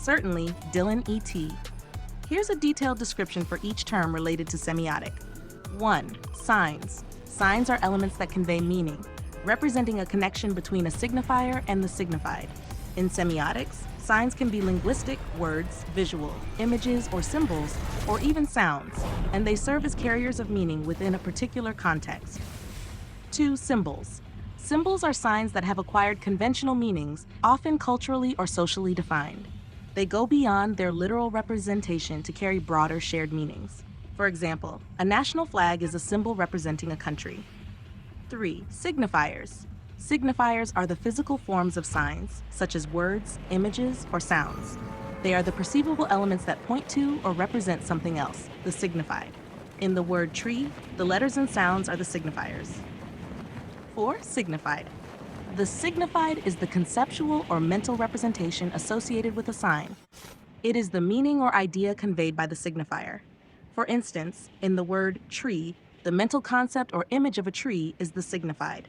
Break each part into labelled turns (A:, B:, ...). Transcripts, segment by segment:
A: Certainly, Dillon E.T. Here's a detailed description for each term related to semiotic. 1. Signs. Signs are elements that convey meaning, representing a connection between a signifier and the signified. In semiotics, signs can be linguistic, words, visual, images or symbols, or even sounds, and they serve as carriers of meaning within a particular context. 2. Symbols. Symbols are signs that have acquired conventional meanings, often culturally or socially defined. They go beyond their literal representation to carry broader shared meanings. For example, a national flag is a symbol representing a country. 3. Signifiers. Signifiers are the physical forms of signs, such as words, images, or sounds. They are the perceivable elements that point to or represent something else, the signified. In the word tree, the letters and sounds are the signifiers. 4. Signified. The signified is the conceptual or mental representation associated with a sign. It is the meaning or idea conveyed by the signifier. For instance, in the word tree, the mental concept or image of a tree is the signified.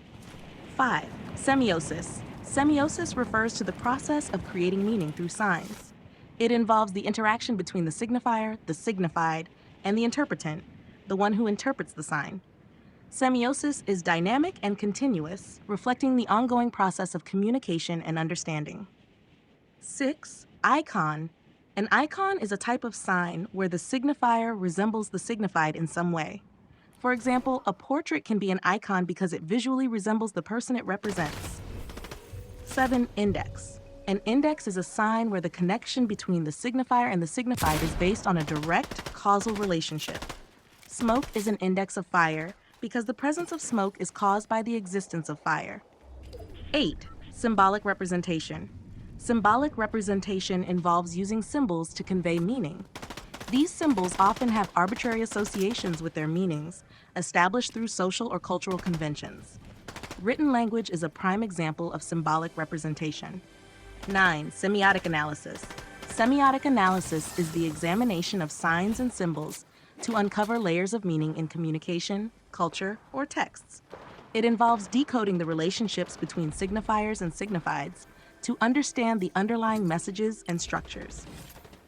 A: 5. Semiosis. Semiosis refers to the process of creating meaning through signs. It involves the interaction between the signifier, the signified, and the interpretant, the one who interprets the sign. Semiosis is dynamic and continuous, reflecting the ongoing process of communication and understanding. 6. Icon. An icon is a type of sign where the signifier resembles the signified in some way. For example, a portrait can be an icon because it visually resembles the person it represents. 7. Index. An index is a sign where the connection between the signifier and the signified is based on a direct causal relationship. Smoke is an index of fire because the presence of smoke is caused by the existence of fire. 8. Symbolic representation. Symbolic representation involves using symbols to convey meaning. These symbols often have arbitrary associations with their meanings, established through social or cultural conventions. Written language is a prime example of symbolic representation. 9. Semiotic analysis. Semiotic analysis is the examination of signs and symbols to uncover layers of meaning in communication, culture, or texts. It involves decoding the relationships between signifiers and signifieds to understand the underlying messages and structures.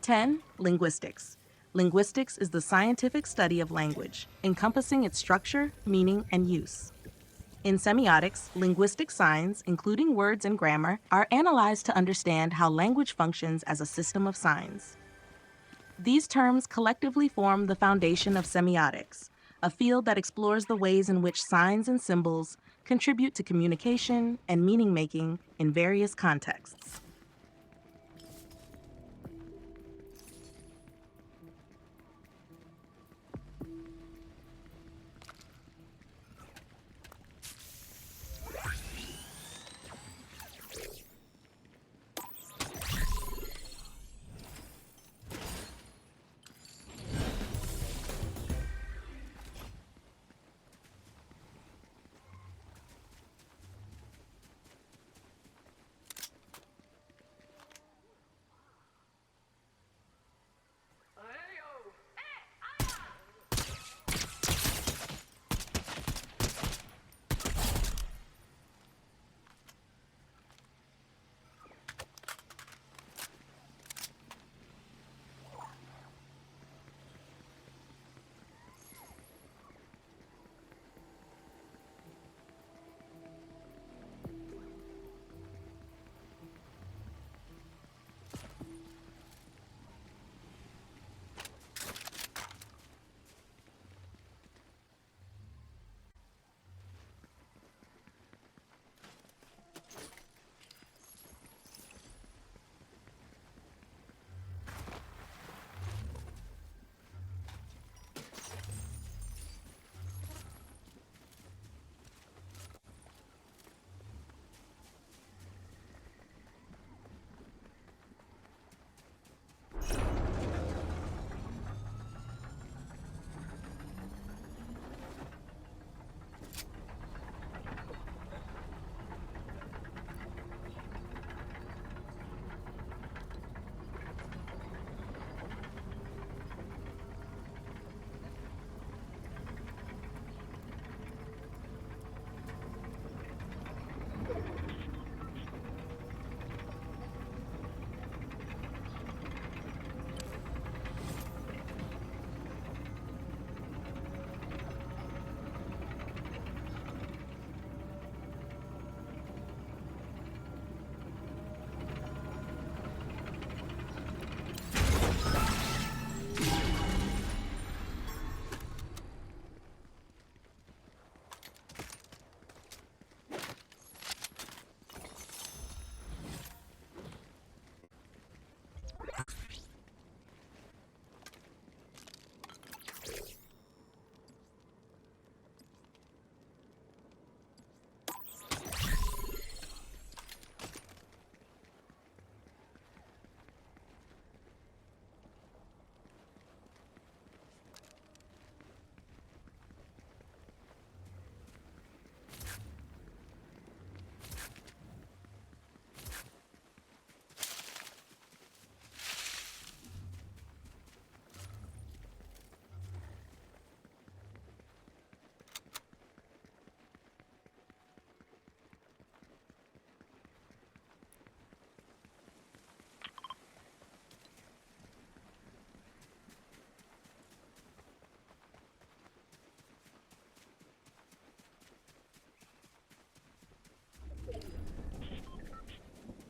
A: 10. Linguistics. Linguistics is the scientific study of language, encompassing its structure, meaning, and use. In semiotics, linguistic signs, including words and grammar, are analyzed to understand how language functions as a system of signs. These terms collectively form the foundation of semiotics, a field that explores the ways in which signs and symbols contribute to communication and meaning-making in various contexts.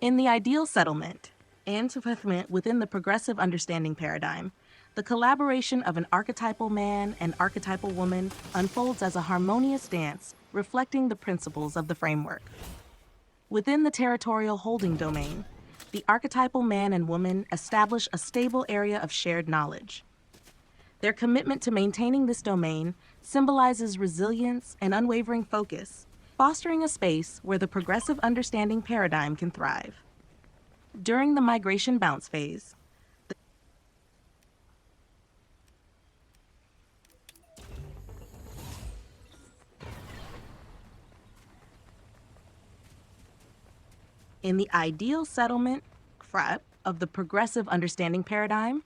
A: In the ideal settlement, and within the progressive understanding paradigm, the collaboration of an archetypal man and archetypal woman unfolds as a harmonious dance reflecting the principles of the framework. Within the territorial holding domain, the archetypal man and woman establish a stable area of shared knowledge. Their commitment to maintaining this domain symbolizes resilience and unwavering focus, fostering a space where the progressive understanding paradigm can thrive. During the migration bounce phase, in the ideal settlement of the progressive understanding paradigm,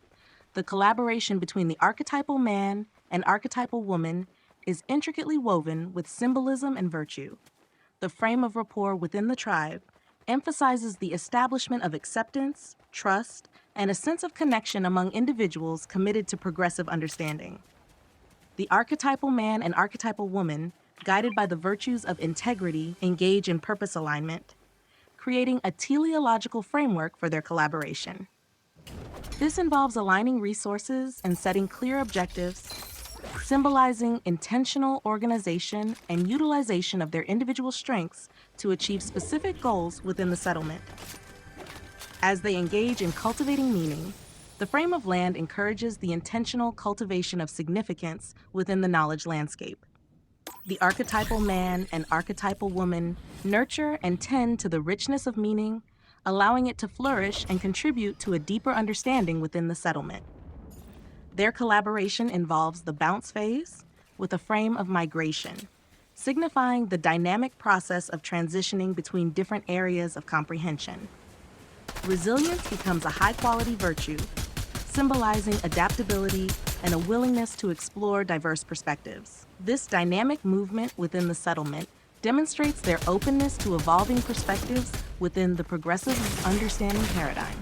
A: the collaboration between the archetypal man and archetypal woman is intricately woven with symbolism and virtue. The frame of rapport within the tribe emphasizes the establishment of acceptance, trust, and a sense of connection among individuals committed to progressive understanding. The archetypal man and archetypal woman, guided by the virtues of integrity, engage in purpose alignment, creating a teleological framework for their collaboration. This involves aligning resources and setting clear objectives, symbolizing intentional organization and utilization of their individual strengths to achieve specific goals within the settlement. As they engage in cultivating meaning, the frame of land encourages the intentional cultivation of significance within the knowledge landscape. The archetypal man and archetypal woman nurture and tend to the richness of meaning, allowing it to flourish and contribute to a deeper understanding within the settlement. Their collaboration involves the bounce phase with a frame of migration, signifying the dynamic process of transitioning between different areas of comprehension. Resilience becomes a high-quality virtue, symbolizing adaptability and a willingness to explore diverse perspectives. This dynamic movement within the settlement demonstrates their openness to evolving perspectives within the progressive understanding paradigm.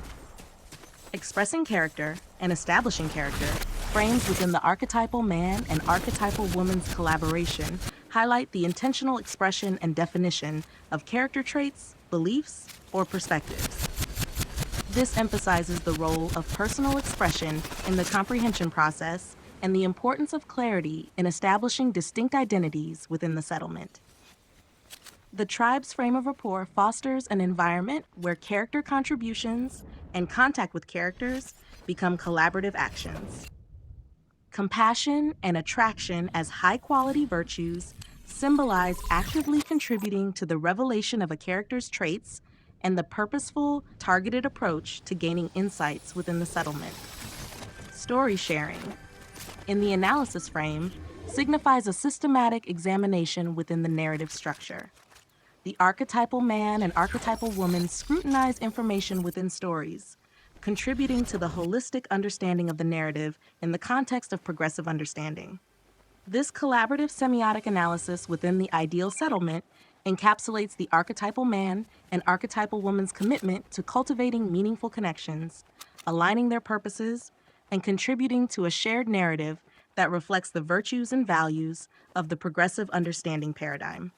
A: Expressing character and establishing character, frames within the archetypal man and archetypal woman's collaboration highlight the intentional expression and definition of character traits, beliefs, or perspectives. This emphasizes the role of personal expression in the comprehension process and the importance of clarity in establishing distinct identities within the settlement. The tribe's frame of rapport fosters an environment where character contributions and contact with characters become collaborative actions. Compassion and attraction as high-quality virtues symbolize actively contributing to the revelation of a character's traits and the purposeful, targeted approach to gaining insights within the settlement. Story sharing, in the analysis frame, signifies a systematic examination within the narrative structure. The archetypal man and archetypal woman scrutinize information within stories, contributing to the holistic understanding of the narrative in the context of progressive understanding. This collaborative semiotic analysis within the ideal settlement encapsulates the archetypal man and archetypal woman's commitment to cultivating meaningful connections, aligning their purposes, and contributing to a shared narrative that reflects the virtues and values of the progressive understanding paradigm.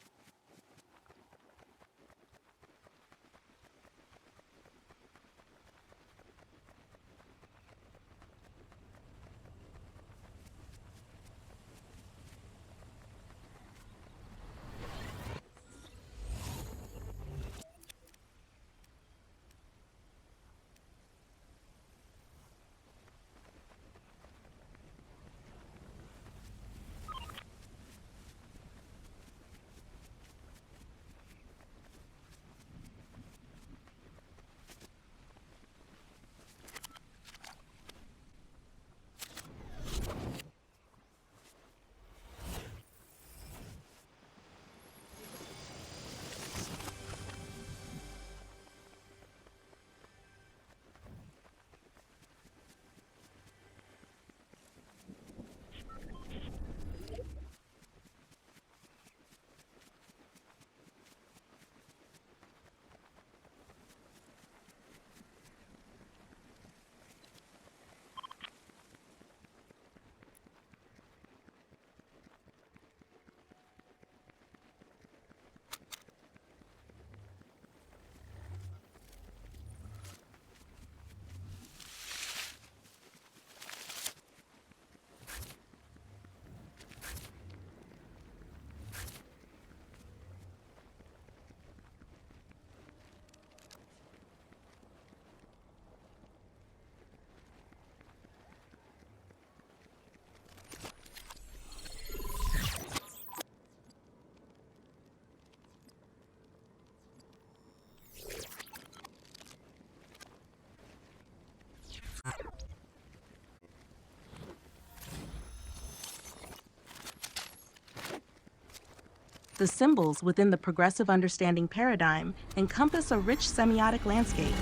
A: The symbols within the progressive understanding paradigm encompass a rich semiotic landscape,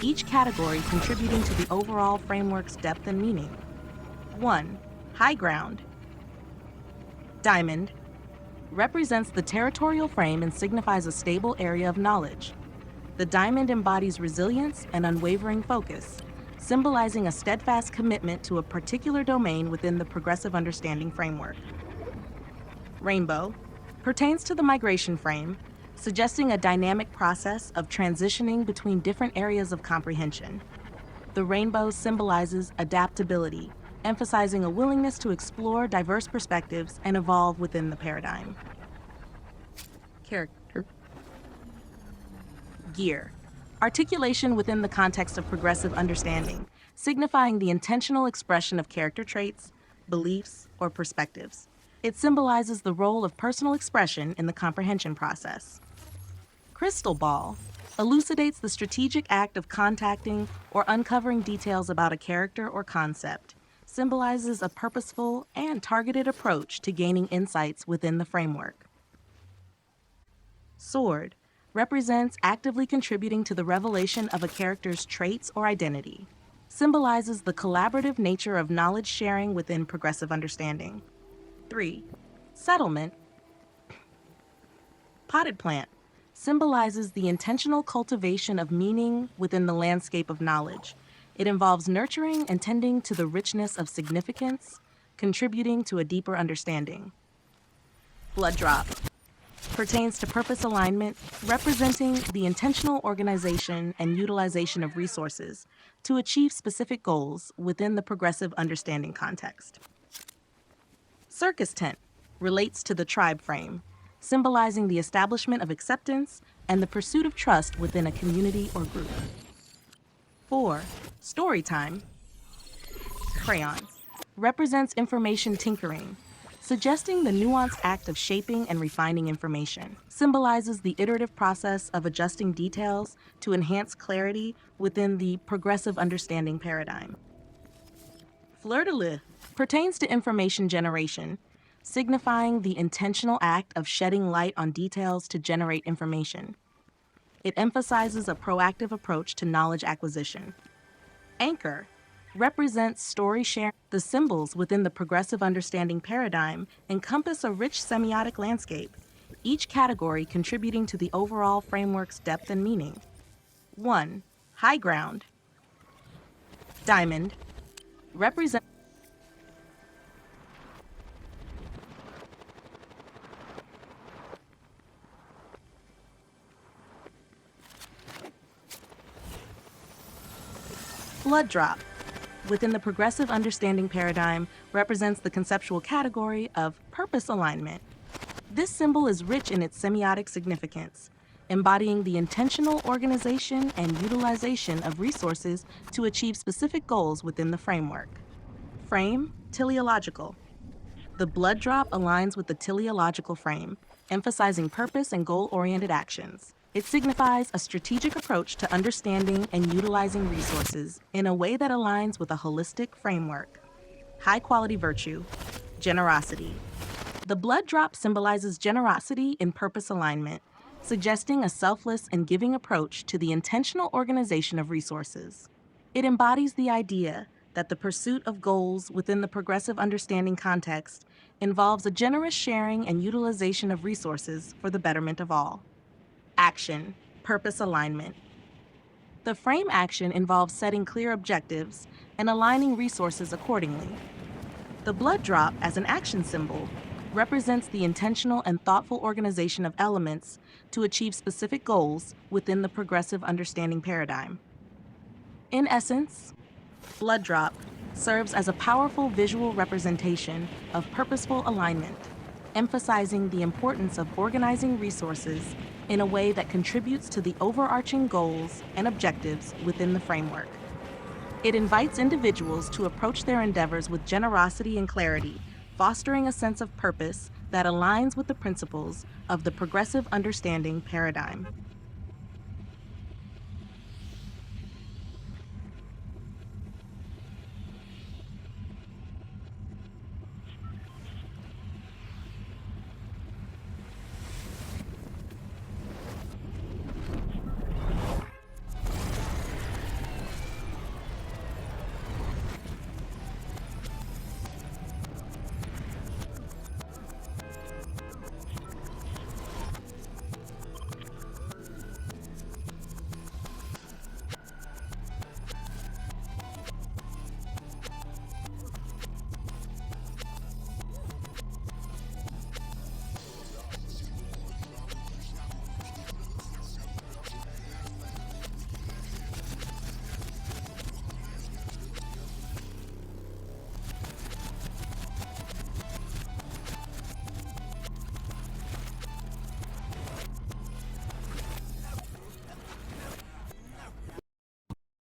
A: each category contributing to the overall framework's depth and meaning. 1. High ground. Diamond represents the territorial frame and signifies a stable area of knowledge. The diamond embodies resilience and unwavering focus, symbolizing a steadfast commitment to a particular domain within the progressive understanding framework. Rainbow pertains to the migration frame, suggesting a dynamic process of transitioning between different areas of comprehension. The rainbow symbolizes adaptability, emphasizing a willingness to explore diverse perspectives and evolve within the paradigm. Character. Gear. Articulation within the context of progressive understanding, signifying the intentional expression of character traits, beliefs, or perspectives. It symbolizes the role of personal expression in the comprehension process. Crystal ball elucidates the strategic act of contacting or uncovering details about a character or concept, symbolizes a purposeful and targeted approach to gaining insights within the framework. Sword represents actively contributing to the revelation of a character's traits or identity, symbolizes the collaborative nature of knowledge sharing within progressive understanding. 3. Settlement. Potted plant symbolizes the intentional cultivation of meaning within the landscape of knowledge. It involves nurturing and tending to the richness of significance, contributing to a deeper understanding. Blood drop pertains to purpose alignment, representing the intentional organization and utilization of resources to achieve specific goals within the progressive understanding context. Circus tent relates to the tribe frame, symbolizing the establishment of acceptance and the pursuit of trust within a community or group. 4. Story time. Crayons represents information tinkering, suggesting the nuanced act of shaping and refining information, symbolizes the iterative process of adjusting details to enhance clarity within the progressive understanding paradigm. Fleur-de-lis pertains to information generation, signifying the intentional act of shedding light on details to generate information. It emphasizes a proactive approach to knowledge acquisition. Anchor represents story sharing. The symbols within the progressive understanding paradigm encompass a rich semiotic landscape, each category contributing to the overall framework's depth and meaning. 1. High ground. Diamond represents blood drop within the progressive understanding paradigm represents the conceptual category of purpose alignment. This symbol is rich in its semiotic significance, embodying the intentional organization and utilization of resources to achieve specific goals within the framework. Frame, teleological. The blood drop aligns with the teleological frame, emphasizing purpose and goal-oriented actions. It signifies a strategic approach to understanding and utilizing resources in a way that aligns with a holistic framework. High-quality virtue, generosity. The blood drop symbolizes generosity in purpose alignment, suggesting a selfless and giving approach to the intentional organization of resources. It embodies the idea that the pursuit of goals within the progressive understanding context involves a generous sharing and utilization of resources for the betterment of all. Action, purpose alignment. The frame action involves setting clear objectives and aligning resources accordingly. The blood drop, as an action symbol, represents the intentional and thoughtful organization of elements to achieve specific goals within the progressive understanding paradigm. In essence, blood drop serves as a powerful visual representation of purposeful alignment, emphasizing the importance of organizing resources in a way that contributes to the overarching goals and objectives within the framework. It invites individuals to approach their endeavors with generosity and clarity, fostering a sense of purpose that aligns with the principles of the progressive understanding paradigm.